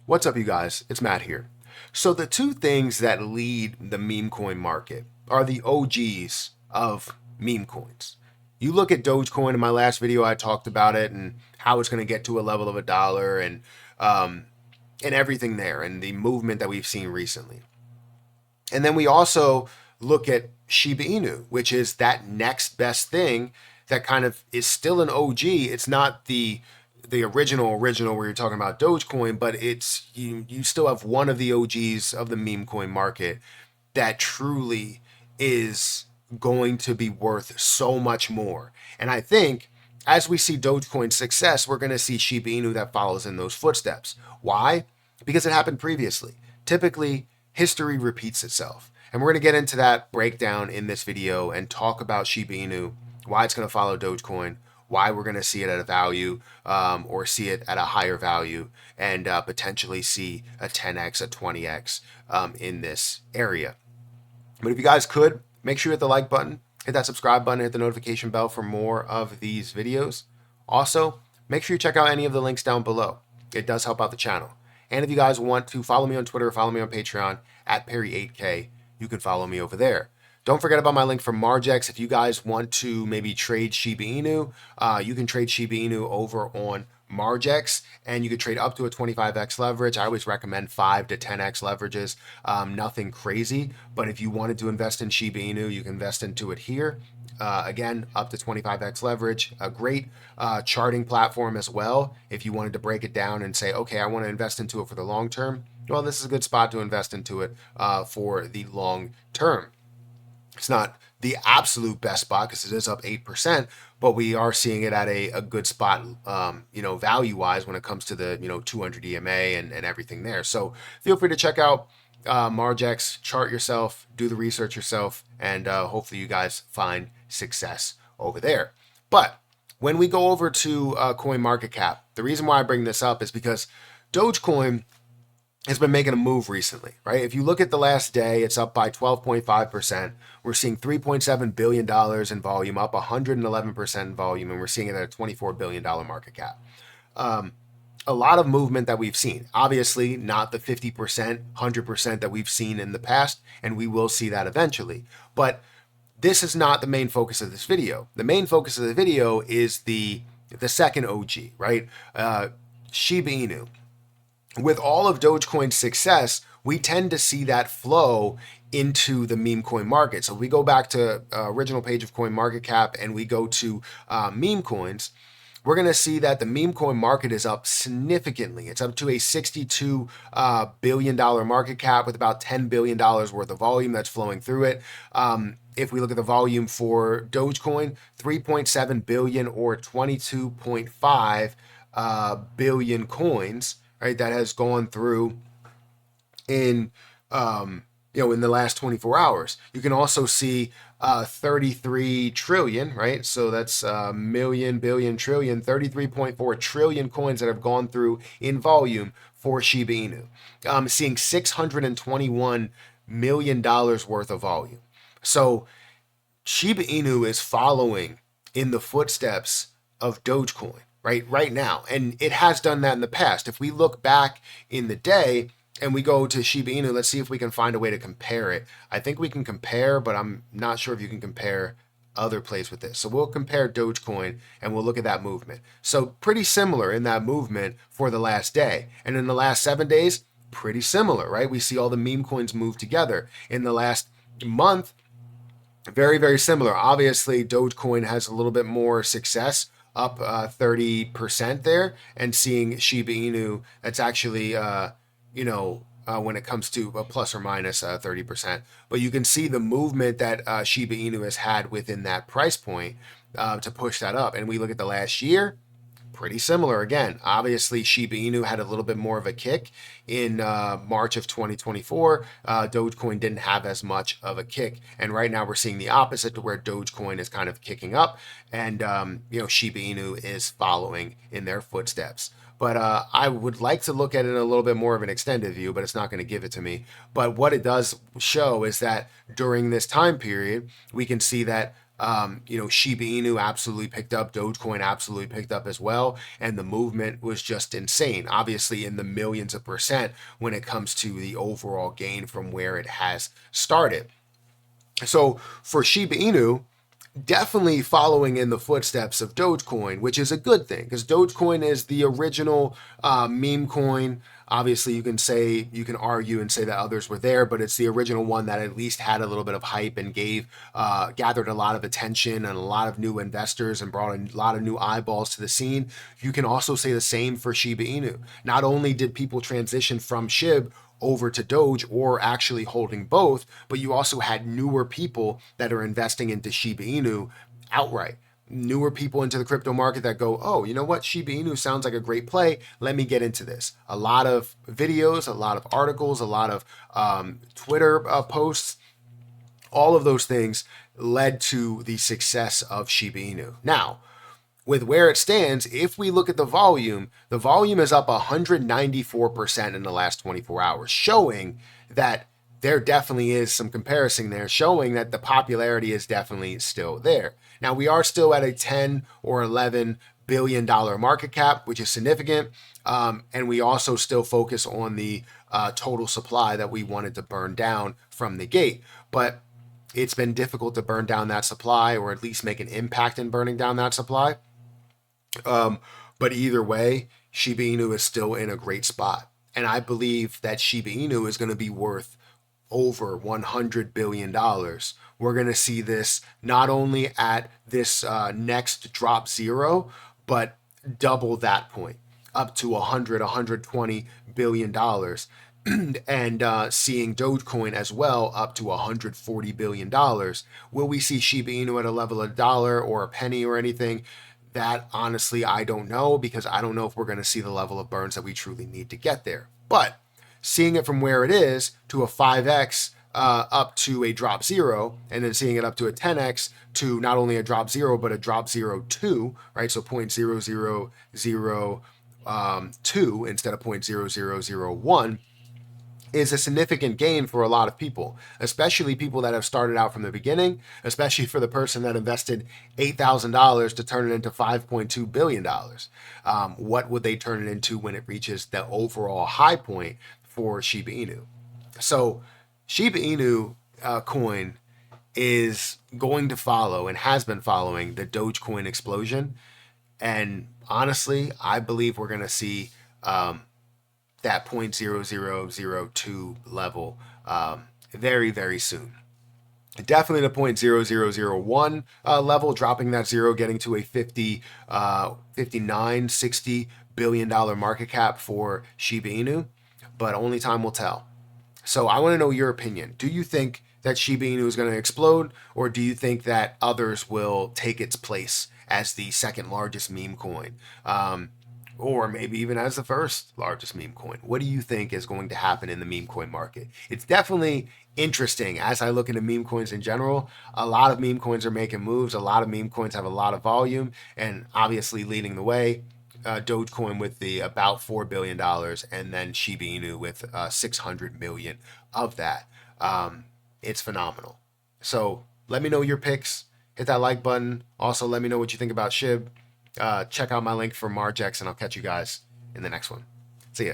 What's up, you guys? It's Matt here. So the two things that lead the meme coin market are the OGs of meme coins. You look at Dogecoin. In my last video, I talked about it and how it's going to get to a level of $1 and everything there and the movement that we've seen recently. And then we also look at Shiba Inu, which is that next best thing that kind of is still an OG. It's not the original where you're talking about Dogecoin, but it's you still have one of the OGs of the meme coin market that truly is going to be worth so much more. And I think as we see Dogecoin's success, we're going to see Shiba Inu that follows in those footsteps. Why? Because it happened previously. Typically, history repeats itself. And we're going to get into that breakdown in this video and talk about Shiba Inu, why it's going to follow Dogecoin, why we're going to see it at a value or see it at a higher value and potentially see a 10x, a 20x in this area. But if you guys could, make sure you hit the like button, hit that subscribe button, hit the notification bell for more of these videos. Also, make sure you check out any of the links down below. It does help out the channel. And if you guys want to follow me on Twitter or follow me on Patreon at Perry8K, you can follow me over there. Don't forget about my link for Margex. If you guys want to maybe trade Shiba Inu, you can trade Shiba Inu over on Margex, and you can trade up to a 25x leverage. I always recommend 5 to 10x leverages, nothing crazy. But if you wanted to invest in Shiba Inu, you can invest into it here. Again, up to 25x leverage, a great charting platform as well. If you wanted to break it down and say, okay, I want to invest into it for the long term, well, this is a good spot to invest into it for the long term. It's not the absolute best spot because it is up 8%, but we are seeing it at a good spot, value-wise when it comes to the, 200 EMA and everything there. So feel free to check out Margex, chart yourself, do the research yourself, and hopefully you guys find success over there. But when we go over to CoinMarketCap, the reason why I bring this up is because Dogecoin has been making a move recently, right? If you look at the last day, it's up by 12.5%. We're seeing $3.7 billion in volume, up 111% in volume, and we're seeing it at a $24 billion market cap. A lot of movement that we've seen. Obviously, not the 50%, 100% that we've seen in the past, and we will see that eventually. But this is not the main focus of this video. The main focus of the video is the second OG, right? Shiba Inu. With all of Dogecoin's success, we tend to see that flow into the meme coin market. So if we go back to original page of CoinMarketCap and we go to meme coins, we're going to see that the meme coin market is up significantly. It's up to a $62 billion market cap with about $10 billion worth of volume that's flowing through it. If we look at the volume for Dogecoin, 3.7 billion or 22.5 billion coins, right, that has gone through in in the last 24 hours. You can also see 33 trillion, right? So that's million, billion, trillion, 33.4 trillion coins that have gone through in volume for Shiba Inu. Seeing $621 million worth of volume. So Shiba Inu is following in the footsteps of Dogecoin, right now. And it has done that in the past. If we look back in the day and we go to Shiba Inu, let's see if we can find a way to compare it. I think we can compare, but I'm not sure if you can compare other plays with this. So we'll compare Dogecoin and we'll look at that movement. So pretty similar in that movement for the last day. And in the last 7 days, pretty similar, right? We see all the meme coins move together. In the last month, very, very similar. Obviously, Dogecoin has a little bit more success, up 30% there, and seeing Shiba Inu, that's actually, when it comes to a plus or minus 30%. But you can see the movement that Shiba Inu has had within that price point to push that up. And we look at the last year, pretty similar again. Obviously, Shiba Inu had a little bit more of a kick in March of 2024. Dogecoin didn't have as much of a kick. And right now we're seeing the opposite to where Dogecoin is kind of kicking up and, Shiba Inu is following in their footsteps. But I would like to look at it in a little bit more of an extended view, but it's not going to give it to me. But what it does show is that during this time period, we can see that Shiba Inu absolutely picked up, Dogecoin absolutely picked up as well, and the movement was just insane. Obviously, in the millions of percent when it comes to the overall gain from where it has started. So for Shiba Inu, definitely following in the footsteps of Dogecoin, which is a good thing because Dogecoin is the original meme coin. Obviously, you can argue and say that others were there, but it's the original one that at least had a little bit of hype and gathered a lot of attention and a lot of new investors and brought a lot of new eyeballs to the scene. You can also say the same for Shiba Inu. Not only did people transition from SHIB over to Doge or actually holding both, but you also had newer people that are investing into Shiba Inu outright. Newer people into the crypto market that go, oh, you know what? Shiba Inu sounds like a great play. Let me get into this. A lot of videos, a lot of articles, a lot of Twitter posts, all of those things led to the success of Shiba Inu. Now, with where it stands, if we look at the volume is up 194% in the last 24 hours, showing that there definitely is some comparison there, showing that the popularity is definitely still there. Now, we are still at a 10 or 11 billion dollar market cap, which is significant. And we also still focus on the total supply that we wanted to burn down from the gate. But it's been difficult to burn down that supply, or at least make an impact in burning down that supply. But either way, Shiba Inu is still in a great spot. And I believe that Shiba Inu is going to be worth over $100 billion. We're going to see this not only at this next drop zero, but double that point, up to 120 billion dollars. And seeing Dogecoin as well up to $140 billion. Will we see Shiba Inu at a level of $1 or a penny or anything? That honestly, I don't know, because I don't know if we're going to see the level of burns that we truly need to get there. But seeing it from where it is to a 5x up to a drop zero, and then seeing it up to a 10x to not only a drop zero, but a drop 0.02, right? So 0.0002 instead of 0.0001 is a significant gain for a lot of people, especially people that have started out from the beginning, especially for the person that invested $8,000 to turn it into $5.2 billion. What would they turn it into when it reaches the overall high point for Shiba Inu? So Shiba Inu coin is going to follow and has been following the Dogecoin explosion. And honestly, I believe we're going to see that 0.0002 level very, very soon. Definitely the 0.0001 level, dropping that zero, getting to a 59, 60 billion dollar market cap for Shiba Inu, but only time will tell. So I want to know your opinion. Do you think that Shiba Inu is going to explode, or do you think that others will take its place as the second largest meme coin? Or maybe even as the first largest meme coin? What do you think is going to happen in the meme coin market? It's definitely interesting as I look into meme coins in general. A lot of meme coins are making moves. A lot of meme coins have a lot of volume, and obviously leading the way, Dogecoin with the about $4 billion, and then Shiba Inu with 600 million of that. It's phenomenal. So let me know your picks. Hit that like button. Also, let me know what you think about SHIB. Check out my link for Margex, and I'll catch you guys in the next one. See ya.